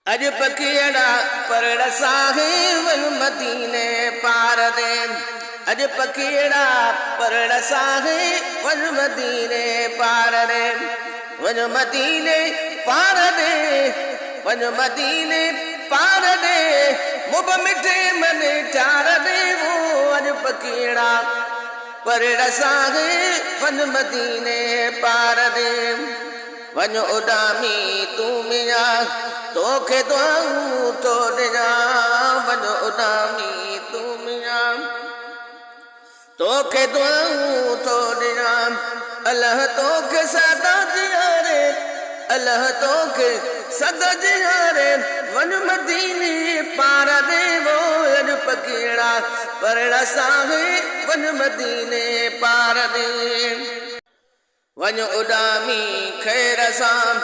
अज पखियड़ा परड़ साहे वन मदीने पार दे। अज पखियड़ा परड़ साहे वन मदीने पार दे। वन मदीने पार दे, वन मदीने पार दे। मुब मिठे मन चार दे वो अज पखियड़ा परड़ साहे वन मदीने पार दे। वन उडामी तू मिया तोखे दुआऊं तो ॾियां। वन उडामी तू मिया तोखे दुआऊं तो ॾियां। अल्लाह तोखे सदा जियारे, अल्लाह तोखे सदा जियारे। वन मदीने पार दे वो अज पखियड़ा परड़ साहे वन मदीने पार दे। वन उडामी खैर सां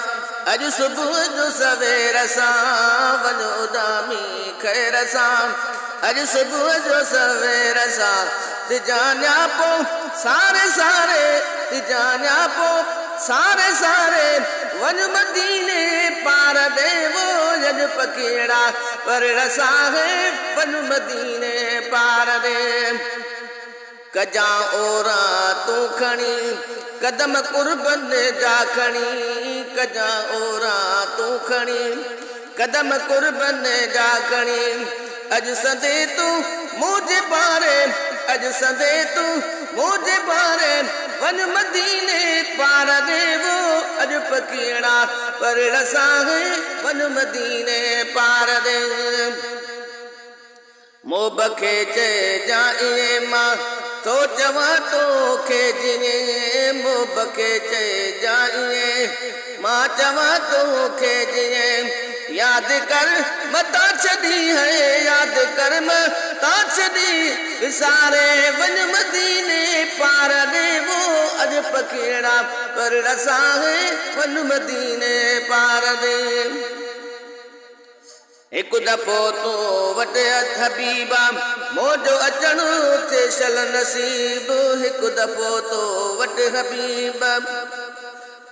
अज सुबुह जो सवेर सां। वन उडामी खैर सां अज सुबुह जो सवेर सां। तिजान्या पो सारे सारे, तिजान्या पो सारे सारे। वन मदीने पार दे वो अज पखियड़ा परड़ साहे वन मदीने पार दे। कजा ओरा तू खणी कदम कुर्बन जा खणी। कजा ओरा तू खणी कदम कुर्बन जा खणी। अज सदे तू मुझे पारे, अज सदे तू मुझे पारे। वन मदीने पार दे वो अज पखियड़ा परड़ साहे वन मदीने पार दे। मोब खे चइजां मां तो चवा तोखे जिए। मोब खे चइजां मां चवा तोखे जिए। याद कर मता छदी है, याद कर मता छदी सारे। वन मदीने पार दे वो अज पखियड़ा परड़ साहे वन मदीने पार दे। एक दफ़ो तो वट हबीबा मोजो अचण थे शल नसीब। एक दफ़ो तो वट हबीबा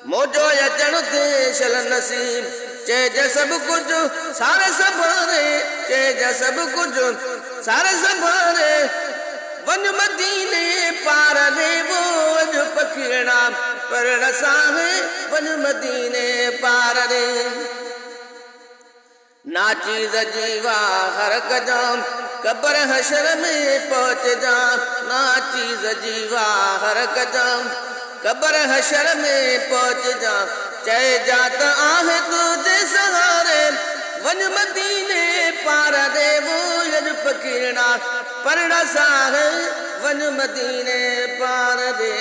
मोजो अचण थे शल नसीब। चेज सब कुछ सारे संभारे, चेज सब कुछ सारे संभारे। वन मदीने पार दे वो अज पखियड़ा परड़ साहे वन मदीने पार दे। नाची जीवा हर कजाम कब्र हशर में पहुँच जा। नाची जीवा हर कजाम कब्र हशर में पहुँच जा। चए जात आहे तुझे सहारे। वन मदीने पार दे वो अज पखियड़ा परड़ साहे वन मदीने पार दे।